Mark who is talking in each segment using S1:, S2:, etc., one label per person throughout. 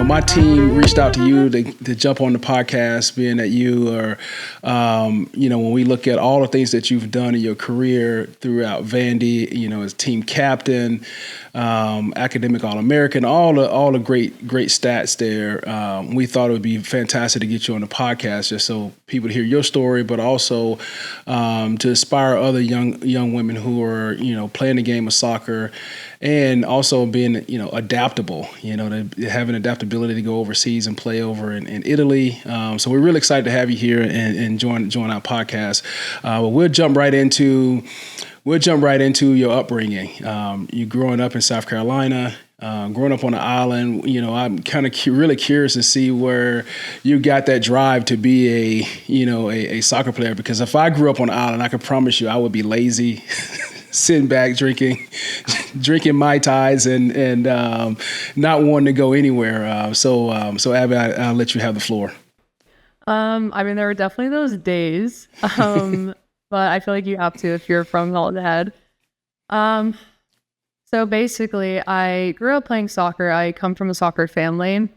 S1: my team reached out to you to jump on the podcast, being that you are, when we look at all the things that you've done in your career throughout Vandy, as team captain, academic All-American, all the great stats there. We thought it would be fantastic to get you on the podcast just so people to hear your story, but also to inspire other young women who are, playing the game of soccer and also being, adaptable, to having adaptability to go overseas and play over in Italy. So we're really excited to have you here and join our podcast. But we'll jump right into your upbringing. You growing up in South Carolina, growing up on the island. I'm kind of really curious to see where you got that drive to be a soccer player. Because if I grew up on the island, I can promise you I would be lazy, sitting back drinking Mai Tais and not wanting to go anywhere. So Abby, I'll let you have the floor.
S2: There were definitely those days. But I feel like you have to if you're from Hilton Head. So basically, I grew up playing soccer. I come from a soccer family.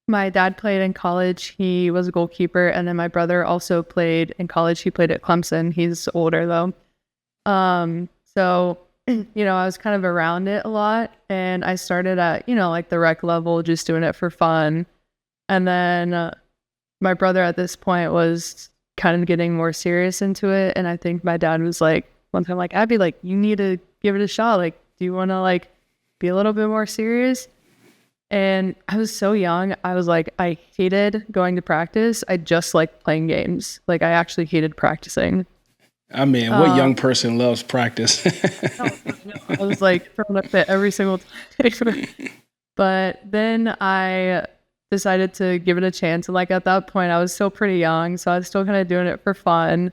S2: My dad played in college. He was a goalkeeper. And then my brother also played in college. He played at Clemson. He's older, though. So, I was kind of around it a lot. And I started at, the rec level, just doing it for fun. And then my brother at this point was kind of getting more serious into it. And I think my dad was like, one time, like, Abby, like, you need to give it a shot. Like, do you want to, like, be a little bit more serious? And I was so young. I was like, I hated going to practice. I just liked playing games. Like, I actually hated practicing.
S1: I mean, what young person loves practice?
S2: I was like throwing a fit every single time. But then I decided to give it a chance. And like at that point, I was still pretty young. So I was still kind of doing it for fun.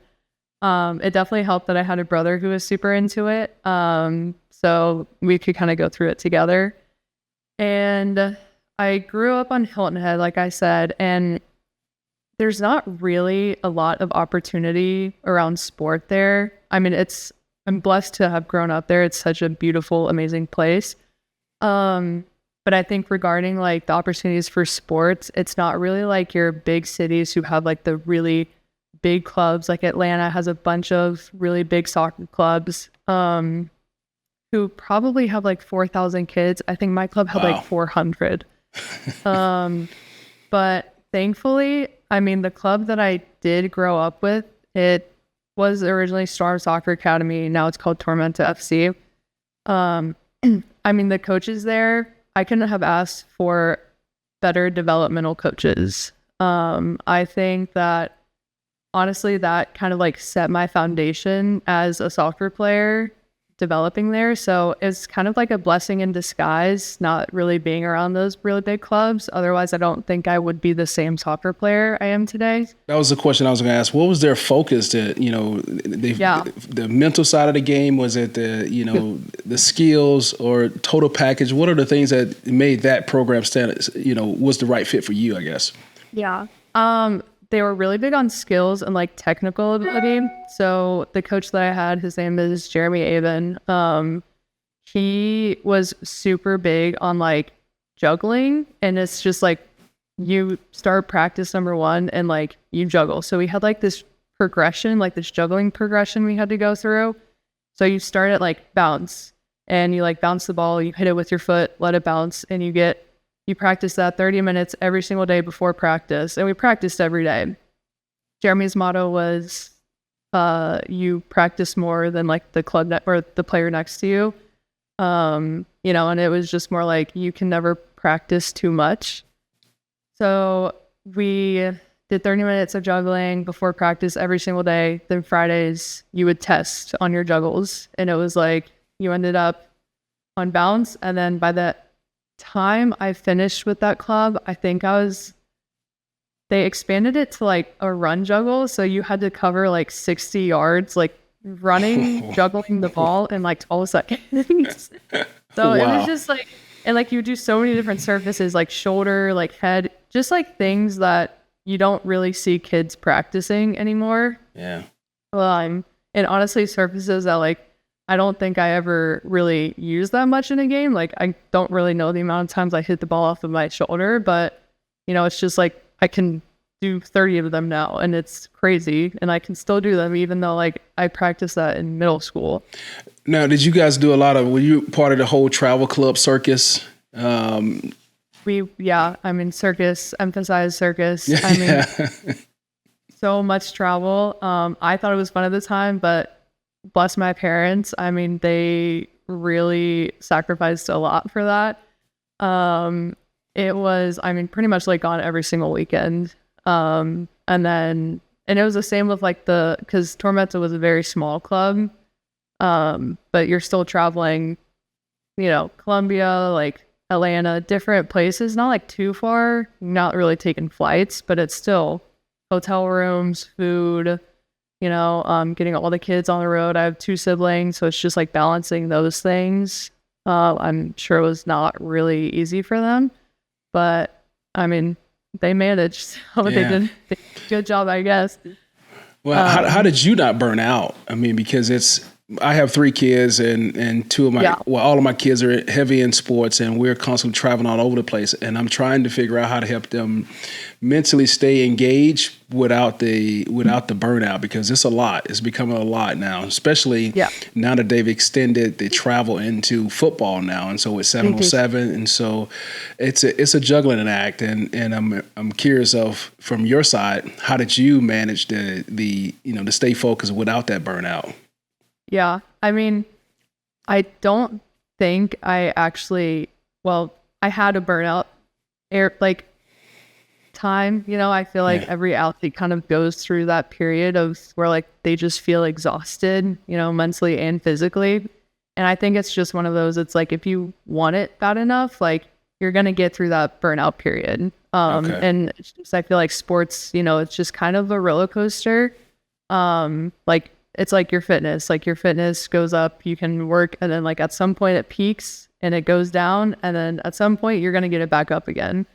S2: It definitely helped that I had a brother who was super into it. So we could kind of go through it together. And I grew up on Hilton Head, like I said, and there's not really a lot of opportunity around sport there. I mean, I'm blessed to have grown up there. It's such a beautiful, amazing place. But I think regarding like the opportunities for sports, it's not really like your big cities who have like the really big clubs. Like Atlanta has a bunch of really big soccer clubs who probably have like 4,000 kids. I think my club had like 400. But thankfully, the club that I did grow up with, it was originally Storm Soccer Academy. Now it's called Tormenta FC. The coaches there, I couldn't have asked for better developmental coaches. I think that honestly, that kind of like set my foundation as a soccer player developing there. So it's kind of like a blessing in disguise, not really being around those really big clubs. Otherwise, I don't think I would be the same soccer player I am today.
S1: That was the question I was going to ask. What was their focus? The mental side of the game? Was it the skills or total package? What are the things that made that program stand, was the right fit for you, I guess?
S2: Yeah. They were really big on skills and like technical ability. So the coach that I had, his name is Jeremy Avon. He was super big on like juggling, and it's just like you start practice number 1 and like you juggle. So we had like this progression, like this juggling progression we had to go through. So you start at like bounce, and you like bounce the ball, you hit it with your foot, let it bounce, and you practice that 30 minutes every single day before practice. And we practiced every day. Jeremy's motto was, you practice more than like the club or the player next to you. And it was just more like, you can never practice too much. So we did 30 minutes of juggling before practice every single day. Then Fridays, you would test on your juggles. And it was like, you ended up on bounce. And then by that time I finished with that club, I think they expanded it to like a run juggle. So you had to cover like 60 yards, like running, juggling the ball in like 12 seconds. So It was just like, and like you do so many different surfaces, like shoulder, like head, just like things that you don't really see kids practicing anymore.
S1: Yeah.
S2: And honestly, surfaces that like I don't think I ever really used that much in a game. Like, I don't really know the amount of times I hit the ball off of my shoulder, but, it's just like I can do 30 of them now, and it's crazy. And I can still do them, even though, like, I practiced that in middle school.
S1: Now, did you guys do were you part of the whole travel club circus?
S2: Circus, emphasize circus. So much travel. I thought it was fun at the time, but bless my parents. They really sacrificed a lot for that. It was, pretty much like gone every single weekend. And it was the same with like because Tormenta was a very small club. But you're still traveling, Columbia, like Atlanta, different places, not like too far, not really taking flights, but it's still hotel rooms, food, getting all the kids on the road. I have 2 siblings, so it's just like balancing those things. I'm sure it was not really easy for them, but they managed, so they did a good job, I guess.
S1: Well, how did you not burn out? Because I have 3 kids and 2 of all of my kids are heavy in sports, and we're constantly traveling all over the place. And I'm trying to figure out how to help them mentally stay engaged without the burnout, because it's a lot. It's becoming a lot now, especially now that they've extended the travel into football now. And so it's 7-on-7. And so it's a juggling act. And I'm curious from your side, how did you manage to stay focused without that burnout?
S2: Yeah, I don't think I actually, I had a burnout time, I feel like every athlete kind of goes through that period of where like they just feel exhausted, mentally and physically. And I think it's just one of those, it's like, if you want it bad enough, like you're going to get through that burnout period. And it's just, I feel like sports, it's just kind of a roller coaster. It's like your fitness goes up, you can work, and then like at some point it peaks and it goes down, and then at some point you're going to get it back up again.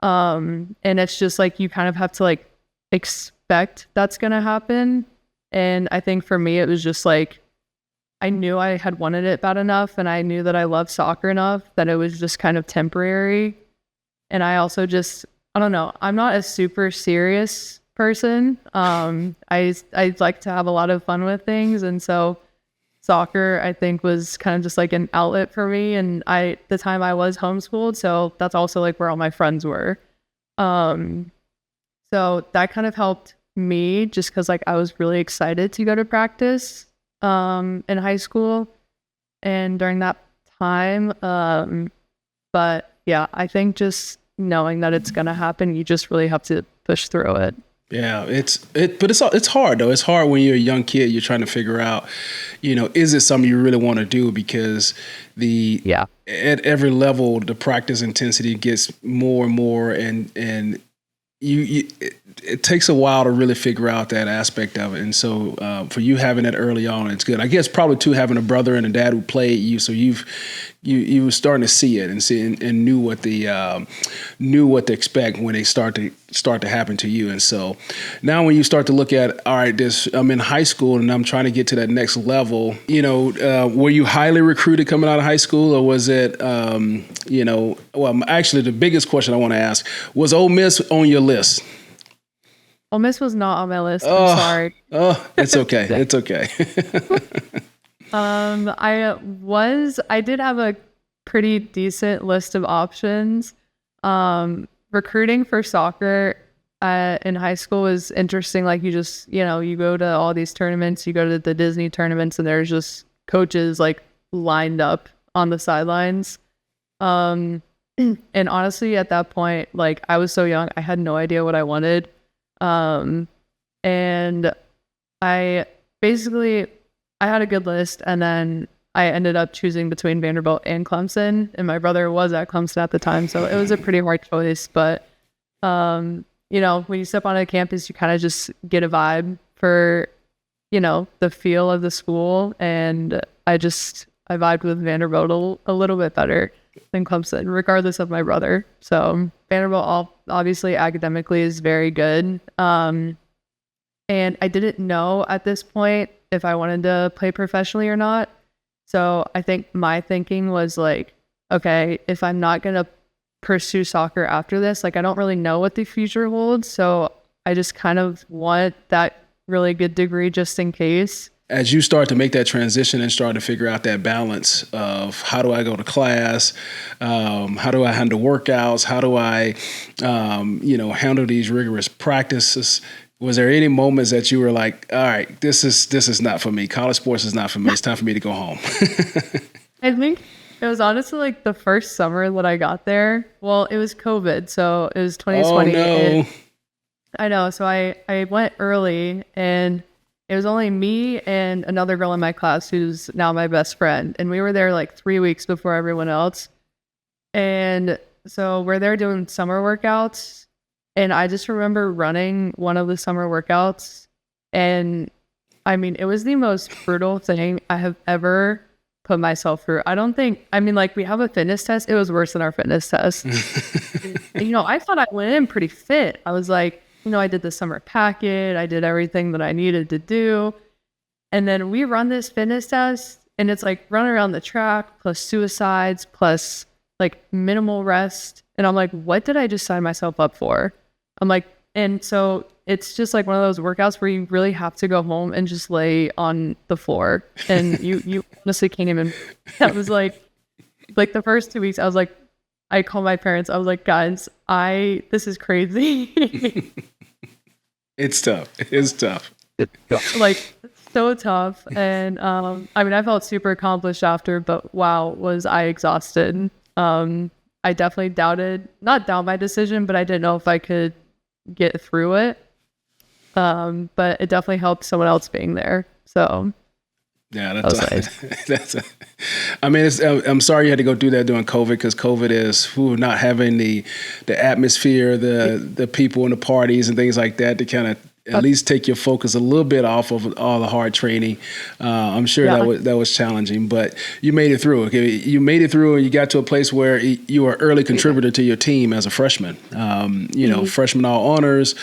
S2: And it's just like, you kind of have to like expect that's going to happen. And I think for me, it was just like, I knew I had wanted it bad enough, and I knew that I loved soccer enough that it was just kind of temporary. And I also just, I don't know, I'm not a super serious person. I like to have a lot of fun with things, and so soccer, I think, was kind of just like an outlet for me. And the time I was homeschooled, so that's also like where all my friends were. So that kind of helped me, just because like I was really excited to go to practice in high school and during that time. But yeah, I think just knowing that it's gonna happen, you just really have to push through it.
S1: Yeah, but it's hard though. It's hard when you're a young kid. You're trying to figure out, is it something you really want to do? Because at every level, the practice intensity gets more and more, and it takes a while to really figure out that aspect of it. And so for you having that early on, it's good. I guess probably too, having a brother and a dad who played you, so you were starting to see it and knew what to expect when they start to happen to you. And so now when you start to look at, all right, I'm in high school and I'm trying to get to that next level, were you highly recruited coming out of high school, or was it, actually the biggest question I want to ask, was Ole Miss on your list?
S2: Ole Miss was not on my list. I'm sorry.
S1: Oh, it's okay. It's okay.
S2: I did have a pretty decent list of options. Recruiting for soccer in high school was interesting. Like, you just, you go to all these tournaments, you go to the Disney tournaments, and there's just coaches like lined up on the sidelines. And honestly, at that point, like, I was so young, I had no idea what I wanted. And I had a good list, and then I ended up choosing between Vanderbilt and Clemson, and my brother was at Clemson at the time, so it was a pretty hard choice. But when you step on a campus, you kind of just get a vibe for the feel of the school, and I vibed with Vanderbilt a little bit better than Clemson, regardless of my brother. So Vanderbilt obviously academically is very good. And I didn't know at this point if I wanted to play professionally or not. So I think my thinking was like, okay, if I'm not going to pursue soccer after this, like I don't really know what the future holds. So I just kind of want that really good degree just in case.
S1: As you start to make that transition and start to figure out that balance of how do I go to class, how do I handle workouts, how do I, handle these rigorous practices, was there any moments that you were like, all right, this is not for me. College sports is not for me. It's time for me to go home.
S2: I think it was honestly like the first summer that I got there. Well, it was COVID, so it was 2020.
S1: Oh, no.
S2: I know. So I went early, and it was only me and another girl in my class who's now my best friend. And we were there like 3 weeks before everyone else. And so we're there doing summer workouts. And I just remember running one of the summer workouts. And I mean, it was the most brutal thing I have ever put myself through. Like we have a fitness test. It was worse than our fitness test. I thought I went in pretty fit. I was like, I did the summer packet. I did everything that I needed to do. And then we run this fitness test, and it's like run around the track plus suicides plus like minimal rest. And I'm like, what did I just sign myself up for? I'm like, and so it's just like one of those workouts where you really have to go home and just lay on the floor. And you honestly can't even, that was like the first 2 weeks, I was like, I called my parents. I was like, guys, this is crazy.
S1: It's tough. It's tough.
S2: Like so tough. And I felt super accomplished after, but wow, was I exhausted. I definitely not doubt my decision, but I didn't know if I could get through it. But it definitely helped someone else being there. So
S1: yeah, I'm sorry you had to go through that during COVID, because COVID is not having the atmosphere, the people and the parties and things like that to kind of at least take your focus a little bit off of all the hard training. I'm sure that was challenging, but you made it through. Okay, you made it through, and you got to a place where you were an early contributor to your team as a freshman. Freshman all honors.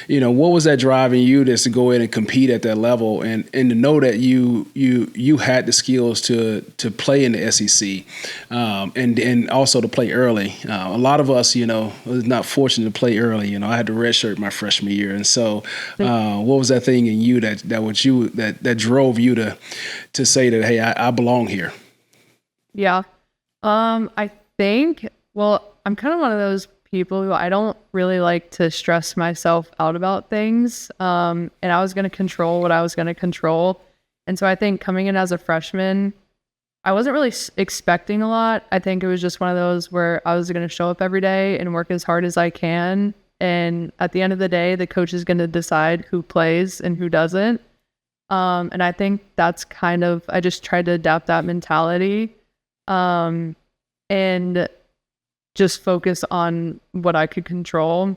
S1: What was that driving you to go in and compete at that level, and to know that you had the skills to play in the SEC, and also to play early. A lot of us, was not fortunate to play early. I had to redshirt my freshman year, and so. What was that thing in you that drove you to say that, hey, I belong here?
S2: Yeah. I think, I'm kind of one of those people who I don't really like to stress myself out about things. And I was going to control what I was going to control. And so I think coming in as a freshman, I wasn't really expecting a lot. I think it was just one of those where I was going to show up every day and work as hard as I can. And at the end of the day, the coach is going to decide who plays and who doesn't. And I think that's I just tried to adapt that mentality, and just focus on what I could control.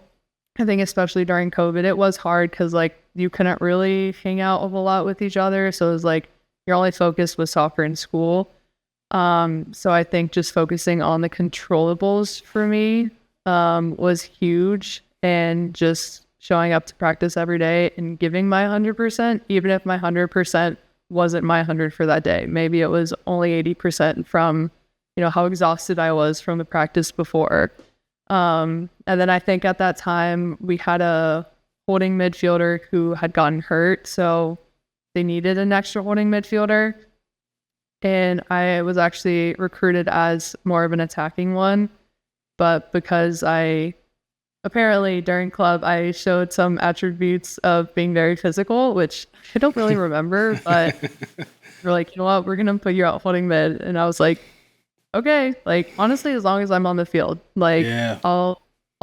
S2: I think especially during COVID, it was hard because you couldn't really hang out a lot with each other. So it was like your only focus was soccer and school. So I think just focusing on the controllables for me was huge. And just showing up to practice every day and giving my 100%, even if my 100% wasn't my 100 for that day. Maybe it was only 80% from, how exhausted I was from the practice before. And then I think at that time we had a holding midfielder who had gotten hurt. So they needed an extra holding midfielder. And I was actually recruited as more of an attacking one. But because apparently during club, I showed some attributes of being very physical, which I don't really remember, but we're like, what, we're going to put you out holding mid. And I was like, okay, honestly, as long as I'm on the field, I'll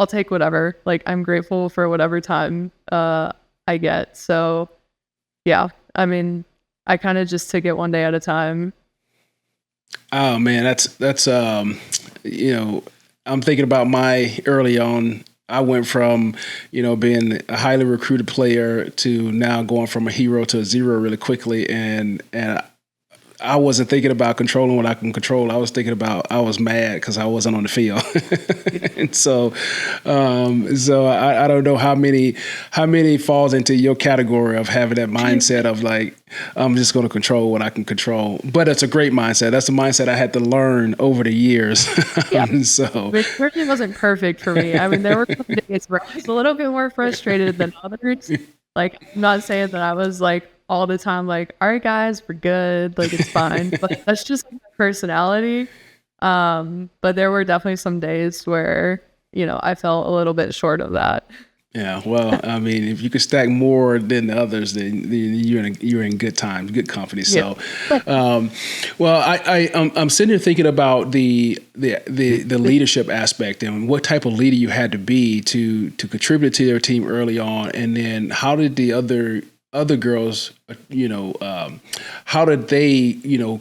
S2: take whatever. I'm grateful for whatever time I get. So yeah, I kind of just took it one day at a time.
S1: Oh man, that's I'm thinking about my early on. I went from, being a highly recruited player to now going from a hero to a zero really quickly. And I wasn't thinking about controlling what I can control. I was thinking about, I was mad because I wasn't on the field. And so I don't know how many falls into your category of having that mindset of like, I'm just going to control what I can control. But it's a great mindset. That's the mindset I had to learn over the years.
S2: Yeah.
S1: So
S2: it certainly wasn't perfect for me. I mean, there were some days where I was a little bit more frustrated than others. Like, I'm not saying that I was like all the time like, all right, guys, we're good. Like, it's fine. But that's just like my personality. But there were definitely some days where, I felt a little bit short of that.
S1: Yeah, well, I mean, if you could stack more than the others, then you're in good times, good company. So, well, I'm sitting here thinking about the leadership aspect and what type of leader you had to be to contribute to your team early on, and then how did the other girls, how did they,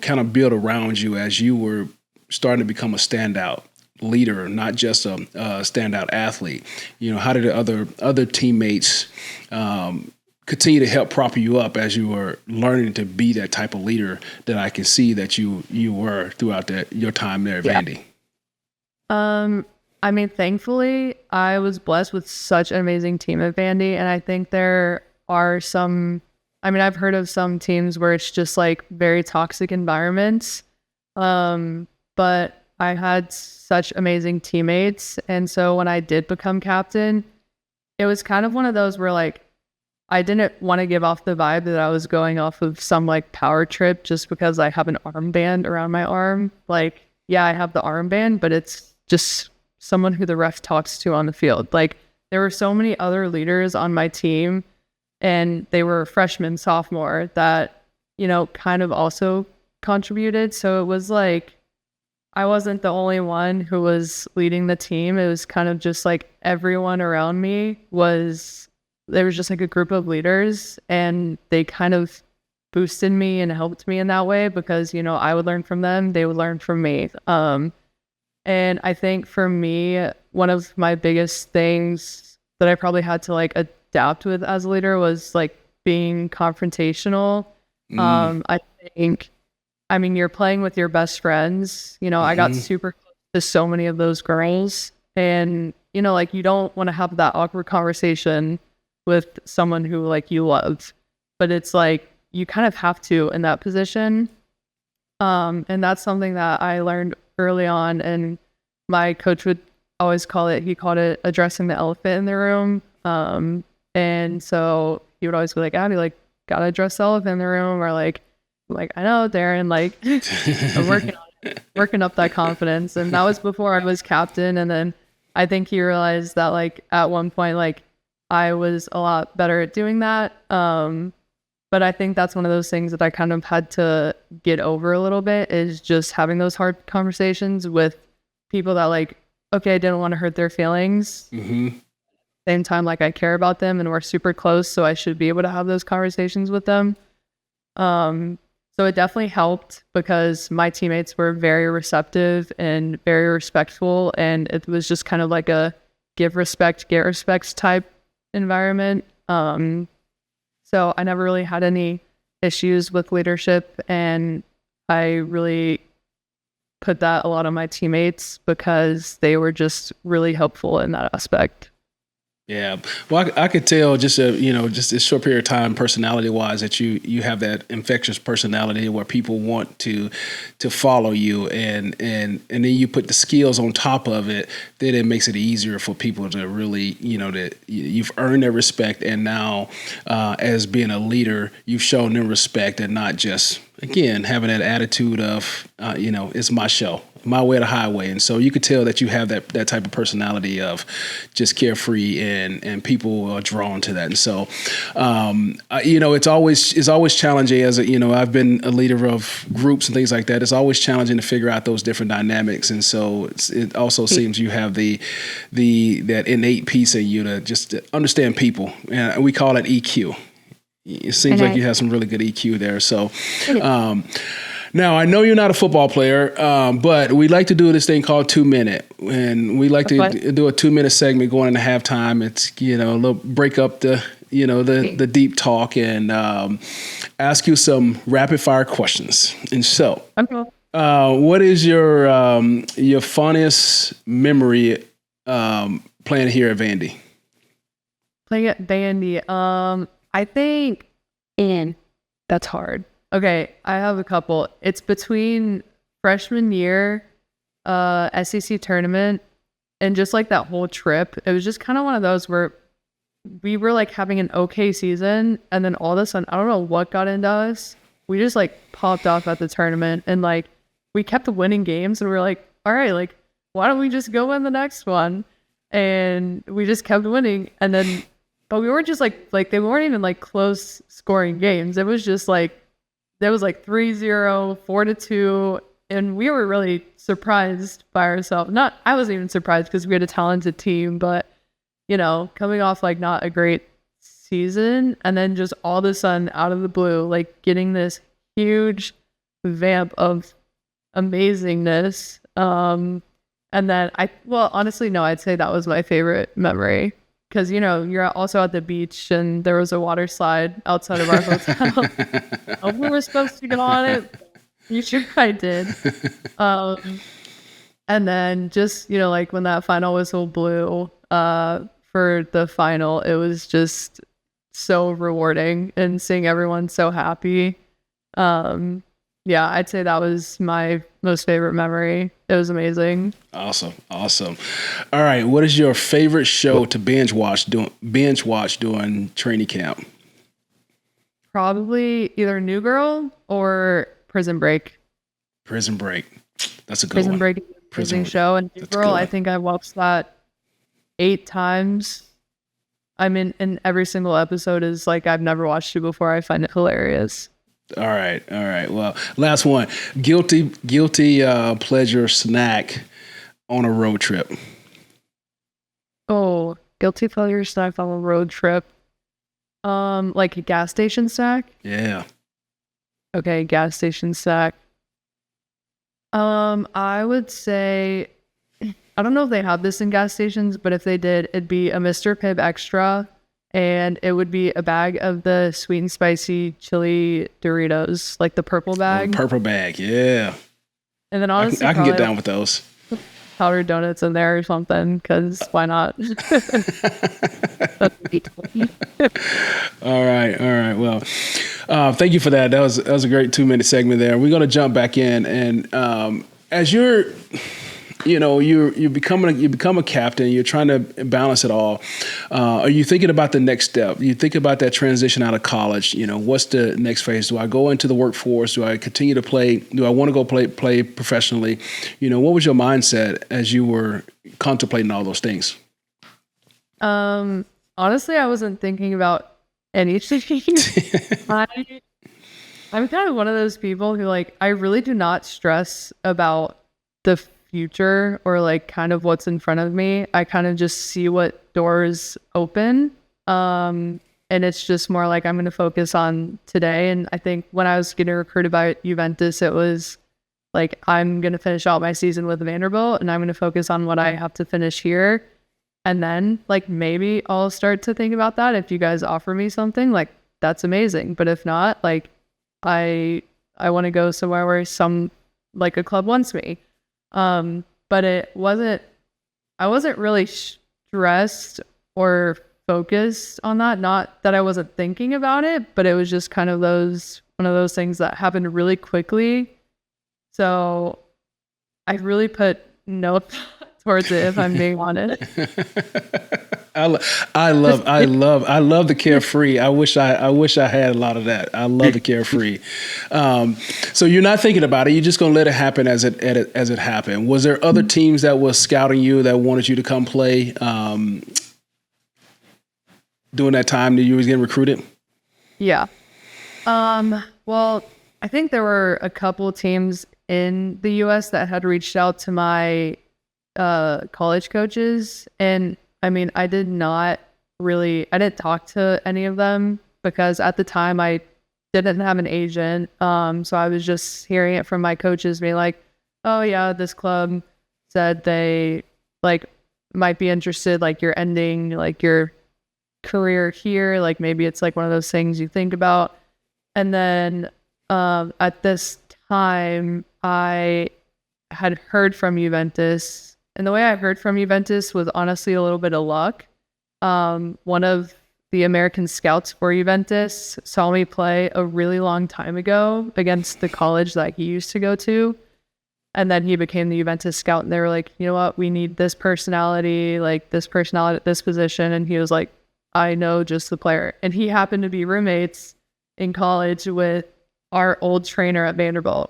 S1: kind of build around you as you were starting to become a standout leader, not just a standout athlete? How did the other teammates continue to help prop you up as you were learning to be that type of leader that I can see that you were throughout your time there at Vandy?
S2: I mean, thankfully, I was blessed with such an amazing team at Vandy, and I think there are I've heard of some teams where it's just like very toxic environments, but I had such amazing teammates. And so when I did become captain, it was kind of one of those where like, I didn't want to give off the vibe that I was going off of some like power trip just because I have an armband around my arm. Like, yeah, I have the armband, but it's just someone who the ref talks to on the field. Like, there were so many other leaders on my team, and they were freshman, sophomore, that, kind of also contributed. So it was like, I wasn't the only one who was leading the team. It was kind of just like everyone around me there was just like a group of leaders, and they kind of boosted me and helped me in that way because, I would learn from them. They would learn from me. And I think for me, one of my biggest things that I probably had to like adapt with as a leader was like being confrontational. I think, you're playing with your best friends. I got super close to so many of those girls, and, like, you don't want to have that awkward conversation with someone who like you love, but it's like, you kind of have to in that position. And that's something that I learned early on, and my coach would always he called it addressing the elephant in the room. And so he would always be like, Abby, like, gotta address the elephant in the room, or like, I know, Darren, like, I'm working up that confidence. And that was before I was captain. And then I think he realized that like at one point, like, I was a lot better at doing that. But I think that's one of those things that I kind of had to get over a little bit, is just having those hard conversations with people that like, okay, I didn't want to hurt their feelings. Same time, like, I care about them and we're super close, so I should be able to have those conversations with them. So it definitely helped because my teammates were very receptive and very respectful, and it was just kind of like a give respect, get respect type environment. So I never really had any issues with leadership, and I really put that a lot on my teammates because they were just really helpful in that aspect.
S1: Yeah, well, I could tell just just a short period of time, personality wise, that you have that infectious personality where people want to follow you, and then you put the skills on top of it. Then it makes it easier for people to really, that you've earned their respect, and now as being a leader, you've shown them respect, and not just, again, having that attitude of it's my show, my way or the highway. And so you could tell that you have that type of personality of just carefree, and people are drawn to that. And so, it's always challenging as I've been a leader of groups and things like that. It's always challenging to figure out those different dynamics. And so it also seems you have that innate piece in you to just understand people. And we call it EQ. It seems like you have some really good EQ there. So, now, I know you're not a football player, but we like to do this thing called 2 Minute, and we like to do a 2 minute segment going into halftime. It's, a little break up the the deep talk and ask you some rapid fire questions. And so, what is your funniest memory playing here at Vandy?
S2: Playing at Vandy, I think, that's hard. Okay, I have a couple. It's between freshman year, SEC tournament, and just like that whole trip. It was just kind of one of those where we were like having an okay season, and then all of a sudden, I don't know what got into us. We just like popped off at the tournament, and like we kept winning games, and we were like, all right, like why don't we just go win the next one? And we just kept winning, and then, but we weren't just like they weren't even like close scoring games. It was just like there was like 3-0, 4-2, and we were really surprised by ourselves. I wasn't even surprised because we had a talented team, but coming off like not a great season, and then just all of a sudden out of the blue, like getting this huge vamp of amazingness. And then honestly, no, I'd say that was my favorite memory. Because, you're also at the beach and there was a water slide outside of our hotel. We were supposed to go on it. You sure I did. And then just, like when that final whistle blew for the final, it was just so rewarding and seeing everyone so happy. Yeah, I'd say that was my most favorite memory. It was amazing.
S1: Awesome. All right, what is your favorite show to binge watch during training camp?
S2: Probably either New Girl or Prison Break.
S1: Prison Break. That's a good
S2: Prison
S1: one.
S2: Break, amazing show. And New Girl, I think I watched that 8 times. I mean, and every single episode is like I've never watched it before. I find it hilarious.
S1: All right. Well, last one. Guilty pleasure snack on a road trip.
S2: Oh, guilty pleasure snack on a road trip. Like a gas station snack?
S1: Yeah.
S2: Okay, gas station snack. I would say, I don't know if they have this in gas stations, but if they did, it'd be a Mr. Pibb Extra. And it would be a bag of the sweet and spicy chili Doritos, like the purple bag.
S1: Purple bag, yeah.
S2: And then honestly,
S1: I can get down with those.
S2: Powdered donuts in there or something, because why not?
S1: All right. Well, thank you for that. That was a great 2-minute segment there. We're going to jump back in, and as you become a captain. You're trying to balance it all. Are you thinking about the next step? You think about that transition out of college. What's the next phase? Do I go into the workforce? Do I continue to play? Do I want to go play professionally? What was your mindset as you were contemplating all those things?
S2: Honestly, I wasn't thinking about anything. I'm kind of one of those people who I really do not stress about the future or kind of what's in front of me. I kind of just see what doors open. And it's just more I'm going to focus on today. And I think when I was getting recruited by Juventus, it was I'm going to finish out my season with Vanderbilt and I'm going to focus on what I have to finish here. And then maybe I'll start to think about that. If you guys offer me something, that's amazing. But if not, I want to go somewhere where a club wants me. But I wasn't really stressed or focused on that. Not that I wasn't thinking about it, but it was just kind of one of those things that happened really quickly. So I really put no thought towards it, if I'm being honest.
S1: I love the carefree. I wish I had a lot of that. I love the carefree. So you're not thinking about it. You're just gonna let it happen as it happened. Was there other teams that was scouting you that wanted you to come play during that time that you was getting recruited?
S2: Yeah. Well, I think there were a couple teams in the U.S. that had reached out to my college coaches, and I mean, I didn't talk to any of them because at the time I didn't have an agent. So I was just hearing it from my coaches being like, oh yeah, this club said they might be interested, you're ending your career here. Like maybe it's like one of those things you think about. And then at this time, I had heard from Juventus. And the way I heard from Juventus was honestly a little bit of luck. One of the American scouts for Juventus saw me play a really long time ago against the college that he used to go to. And then he became the Juventus scout, and they were like, you know what, we need this personality at this position. And he was like, I know just the player. And he happened to be roommates in college with our old trainer at Vanderbilt.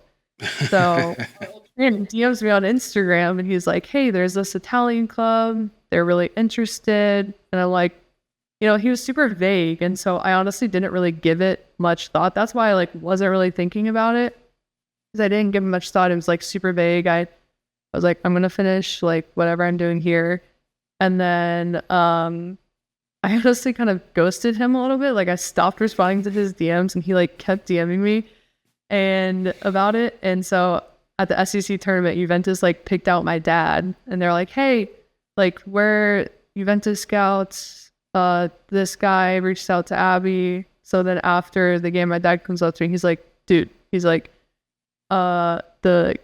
S2: So our old trainer DMs me on Instagram, and he's like, hey, there's this Italian club. They're really interested. And I'm like, you know, he was super vague. And so I honestly didn't really give it much thought. That's why I like wasn't really thinking about it. I didn't give him much thought. It was like super vague. I was like, I'm gonna finish like whatever I'm doing here. And then I honestly kind of ghosted him a little bit. Like I stopped responding to his DMs, and he like kept DMing me and about it. And so at the SEC tournament, Juventus like picked out my dad, and they're like, hey, like we're Juventus scouts. This guy reached out to Abby. So then after the game, my dad comes up to me. He's like, dude, the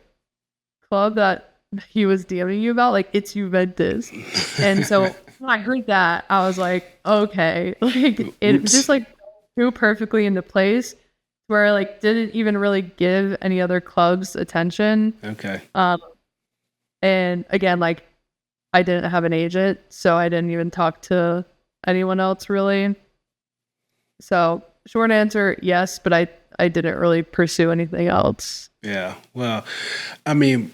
S2: club that he was DMing you about, like it's Juventus. And so when I heard that, I was like, okay, like it just like grew perfectly into place where I like didn't even really give any other clubs attention.
S1: Okay.
S2: And again, like I didn't have an agent, so I didn't even talk to anyone else really. So short answer, yes, but I didn't really pursue anything else.
S1: Yeah. Well, I mean,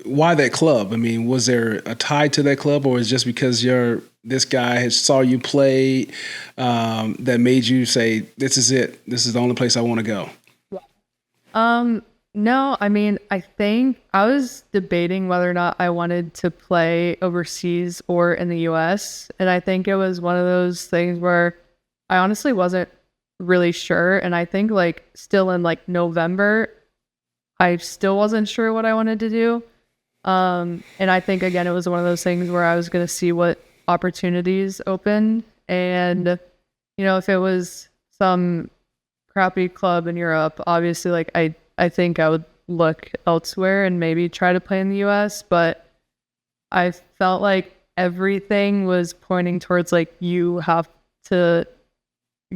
S1: why that club? I mean, was there a tie to that club, or is it just because this guy had saw you play that made you say, this is it. This is the only place I want to go?
S2: No, I mean, I think I was debating whether or not I wanted to play overseas or in the US. And I think it was one of those things where I honestly wasn't really sure. And I think like still in like November, I still wasn't sure what I wanted to do. And I think again, it was one of those things where I was going to see what opportunities opened. And, you know, if it was some crappy club in Europe, obviously like I think I would look elsewhere and maybe try to play in the US, but I felt like everything was pointing towards like you have to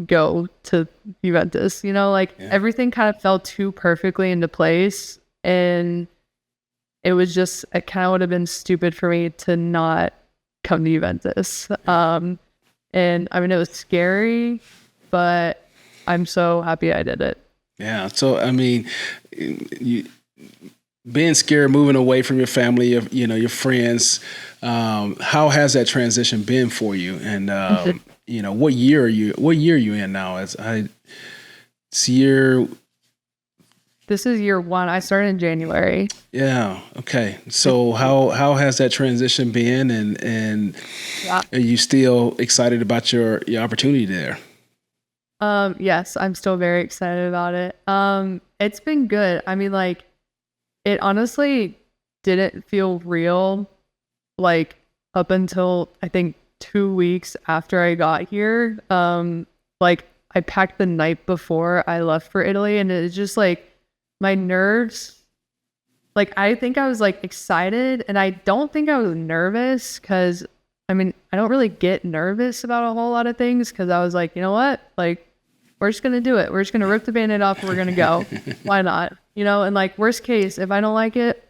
S2: go to Juventus, you know, like everything kind of fell too perfectly into place, and it kind of would have been stupid for me to not come to Juventus. And I mean, it was scary, but I'm so happy I did it.
S1: Yeah. So, I mean, you being scared, moving away from your family, your friends, how has that transition been for you? And, you know, what year are you in now? This
S2: is year one. I started in January.
S1: Yeah. Okay. So how has that transition been? And are you still excited about your opportunity there?
S2: Yes, I'm still very excited about it. It's been good. I mean, like, it honestly didn't feel real, like, up until, I think, 2 weeks after I got here. Like, I packed the night before I left for Italy, and it's just, like, my nerves, like, I think I was, like, excited, and I don't think I was nervous, because, I mean, I don't really get nervous about a whole lot of things, because I was like, you know what? Like, we're just going to do it. We're just going to rip the Band-Aid off and we're going to go. Why not? You know, and like worst case, if I don't like it,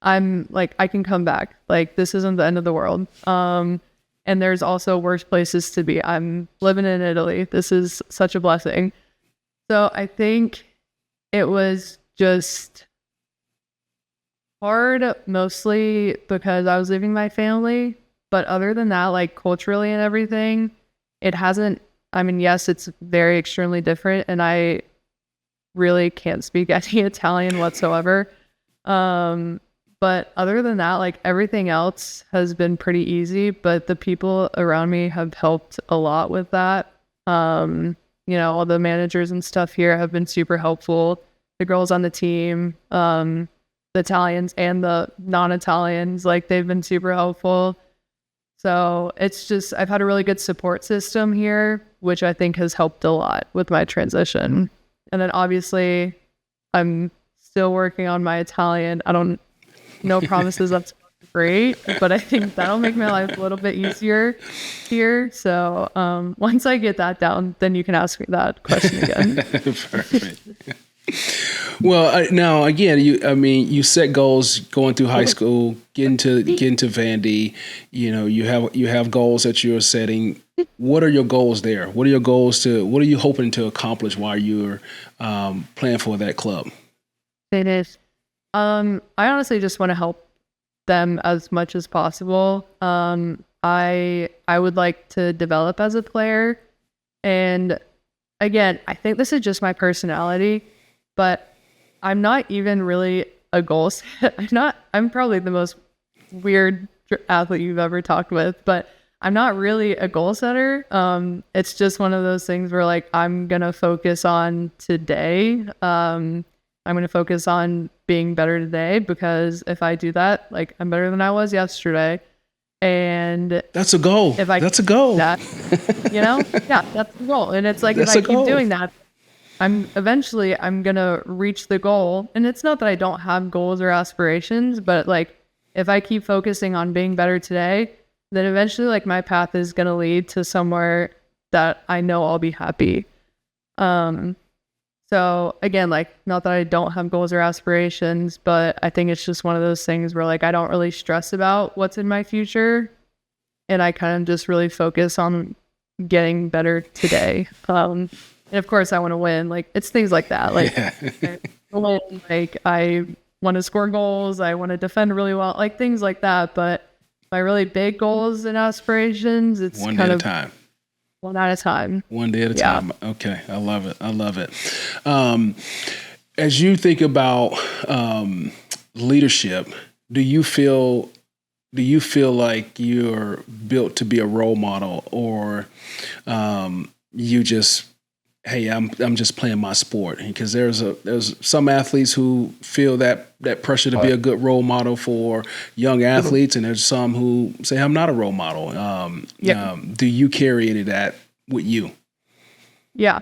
S2: I'm like, I can come back. Like this isn't the end of the world. And there's also worse places to be. I'm living in Italy. This is such a blessing. So I think it was just hard mostly because I was leaving my family. But other than that, like culturally and everything, it hasn't, I mean, yes, it's very extremely different, and I really can't speak any Italian whatsoever. But other than that, like everything else has been pretty easy, but the people around me have helped a lot with that. You know, all the managers and stuff here have been super helpful. The girls on the team, the Italians and the non-Italians, like they've been super helpful. So it's just, I've had a really good support system here, which I think has helped a lot with my transition. And then obviously I'm still working on my Italian. No promises that's great, but I think that'll make my life a little bit easier here. So once I get that down, then you can ask me that question again.
S1: Perfect. Well, now again, you set goals going through high school, getting to Vandy. You have goals that you're setting. What are your goals there? What are you hoping to accomplish while you're playing for that club?
S2: It is. I honestly just want to help them as much as possible. I would like to develop as a player, and again, I think this is just my personality, but I'm not even really a goal set. I'm probably the most weird athlete you've ever talked with, but I'm not really a goal setter. It's just one of those things where like, I'm going to focus on today. I'm going to focus on being better today, because if I do that, like I'm better than I was yesterday. And
S1: that's a goal. That's a goal.
S2: Yeah, that's the goal. And it's like, if I keep doing that, I'm gonna reach the goal. And it's not that I don't have goals or aspirations, but like if I keep focusing on being better today, then eventually like my path is gonna lead to somewhere that I know I'll be happy. So again, like not that I don't have goals or aspirations, but I think it's just one of those things where like I don't really stress about what's in my future, and I kind of just really focus on getting better today. And of course I want to win. Like it's things like that. Like, I want to score goals. I want to defend really well, like things like that. But my really big goals and aspirations, it's
S1: one day at a time.
S2: One at a time.
S1: One day at a time. Okay. I love it. As you think about leadership, do you feel like you're built to be a role model, or you just, hey, I'm just playing my sport? Because there's some athletes who feel that pressure to be a good role model for young athletes, and there's some who say I'm not a role model. Do you carry any of that with you?
S2: Yeah.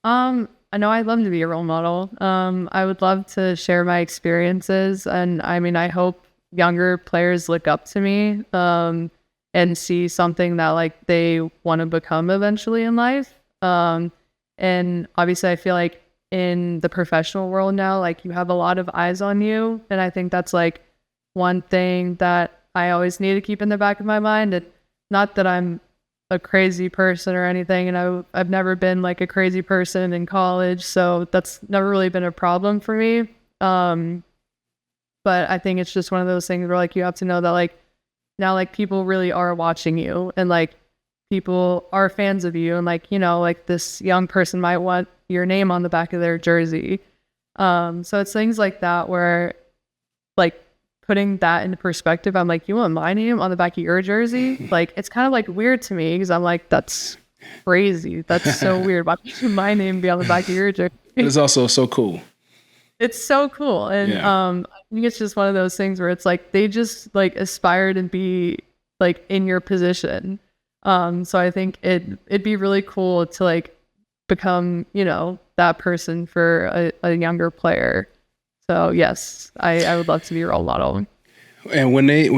S2: I know I'd love to be a role model. I would love to share my experiences, and I mean, I hope younger players look up to me and see something that like they want to become eventually in life. And obviously I feel like in the professional world now, like you have a lot of eyes on you. And I think that's like one thing that I always need to keep in the back of my mind. And not that I'm a crazy person or anything, and I've never been like a crazy person in college, so that's never really been a problem for me. But I think it's just one of those things where like you have to know that like now like people really are watching you, and like people are fans of you, and like, like this young person might want your name on the back of their jersey. So it's things like that where like putting that into perspective, I'm like, you want my name on the back of your jersey? Like it's kind of like weird to me, because I'm like, that's crazy. That's so weird. Why would my name be on the back of your jersey?
S1: It's also so cool.
S2: It's so cool. And I think it's just one of those things where it's like they just like aspire to be like in your position. So I think it'd be really cool to like become, that person for a younger player. So yes, I would love to be a role model.
S1: And when a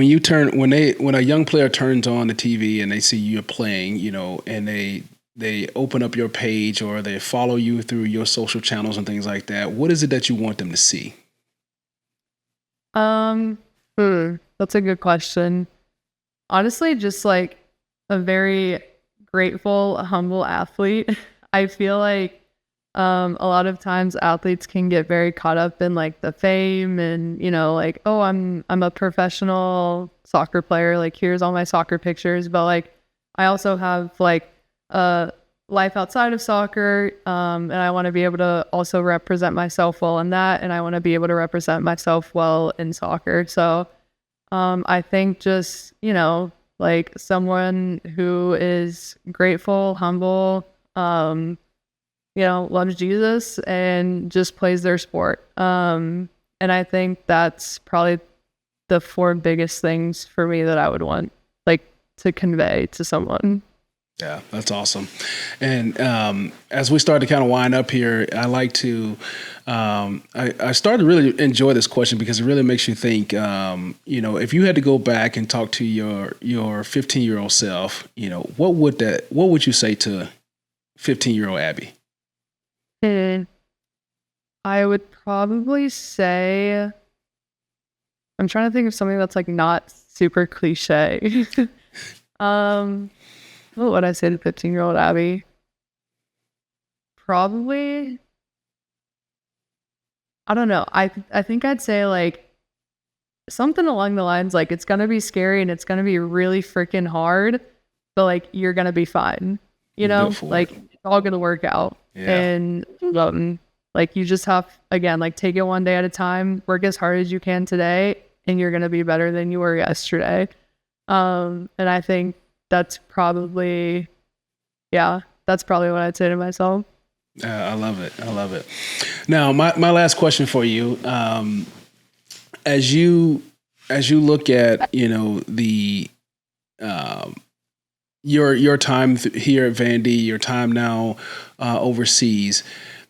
S1: young player turns on the TV and they see you playing, and they open up your page or they follow you through your social channels and things like that, what is it that you want them to see?
S2: That's a good question. Honestly, just like a very grateful, humble athlete. I feel like a lot of times athletes can get very caught up in like the fame and, like, oh, I'm a professional soccer player. Like, here's all my soccer pictures. But like, I also have like a life outside of soccer. And I want to be able to also represent myself well in that. And I want to be able to represent myself well in soccer. So I think just, like someone who is grateful, humble, loves Jesus and just plays their sport. And I think that's probably the four biggest things for me that I would want. Like to convey to someone.
S1: Yeah, that's awesome. And as we start to kind of wind up here, I like to, I started to really enjoy this question because it really makes you think, if you had to go back and talk to your 15-year-old self, what would you say to 15-year-old Abby?
S2: I would probably say, I'm trying to think of something that's like not super cliche. What would I say to 15-year-old Abby? Probably, I don't know. I think I'd say like something along the lines like it's gonna be scary and it's gonna be really freaking hard, but like you're gonna be fine. Like it's all gonna work out. Yeah. And like you just have, again, like take it one day at a time, work as hard as you can today, and you're gonna be better than you were yesterday. And I think that's probably what I'd say to myself.
S1: I love it. Now, my last question for you, as you look at, the your time here at Vandy, your time now overseas,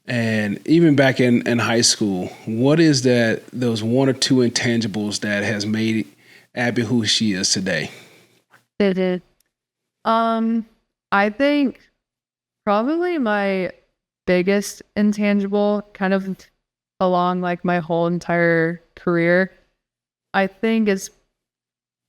S1: and even back in high school, what is those one or two intangibles that has made Abby who she is today?
S2: I think probably my biggest intangible kind of along like my whole entire career, I think is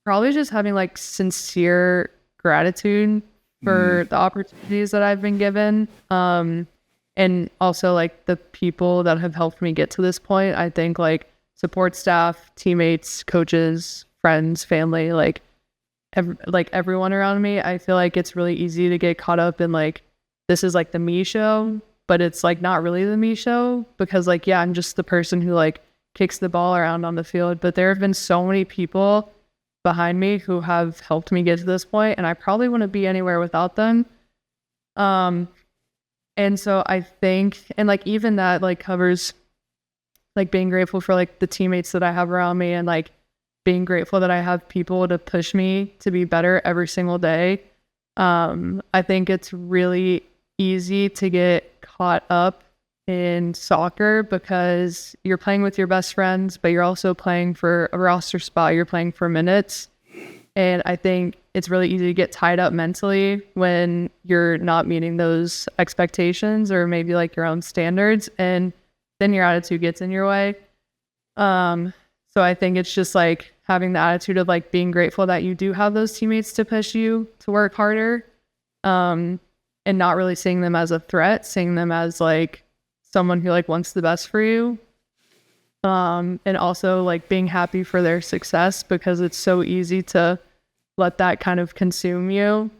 S2: probably just having like sincere gratitude for the opportunities that I've been given. And also like the people that have helped me get to this point. I think like support staff, teammates, coaches, friends, family, like everyone around me. I feel like it's really easy to get caught up in like, this is like the me show, but it's like not really the me show because like, yeah, I'm just the person who like kicks the ball around on the field. But there have been so many people behind me who have helped me get to this point, and I probably wouldn't be anywhere without them. And so I think, and like even that like covers like being grateful for like the teammates that I have around me and like being grateful that I have people to push me to be better every single day. I think it's really easy to get caught up in soccer because you're playing with your best friends, but you're also playing for a roster spot. You're playing for minutes. And I think it's really easy to get tied up mentally when you're not meeting those expectations or maybe like your own standards. And then your attitude gets in your way. So I think it's just like having the attitude of like being grateful that you do have those teammates to push you to work harder, and not really seeing them as a threat, seeing them as like someone who like wants the best for you. And also like being happy for their success because it's so easy to let that kind of consume you.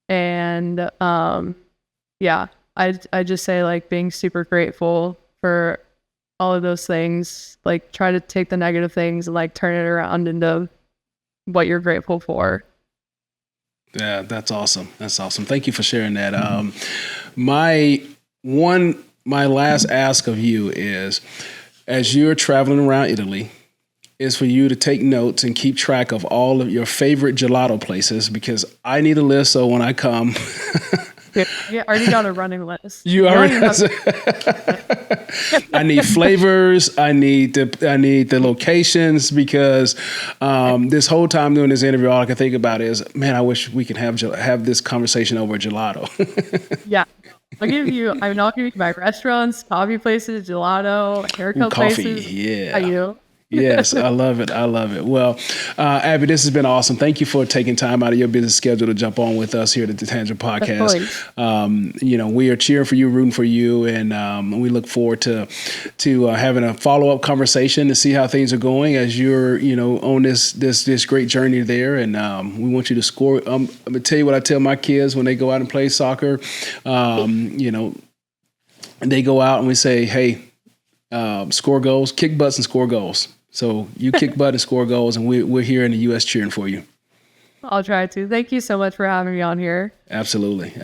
S2: And I just say like being super grateful for all of those things, like try to take the negative things and like turn it around into what you're grateful for.
S1: Yeah, that's awesome. Thank you for sharing that. My last ask of you is, as you're traveling around Italy, is for you to take notes and keep track of all of your favorite gelato places, because I need a list. So when I come,
S2: yeah, already got a running list.
S1: You already I need flavors. I need the locations, because this whole time doing this interview, all I can think about is, man, I wish we could have this conversation over gelato.
S2: Yeah. I'll give you my restaurants, coffee places, gelato, haircut places.
S1: Yeah.
S2: How you?
S1: Yes, I love it. Well, Abby, this has been awesome. Thank you for taking time out of your busy schedule to jump on with us here at the Tangent Podcast. We are cheering for you, rooting for you, and we look forward to having a follow-up conversation to see how things are going as you're, on this great journey there. And we want you to score. I'm gonna tell you what I tell my kids when they go out and play soccer. They go out and we say, hey, score goals, kick butts and score goals. So you kick butt and score goals, and we're here in the U.S. cheering for you.
S2: I'll try to. Thank you so much for having me on here.
S1: Absolutely.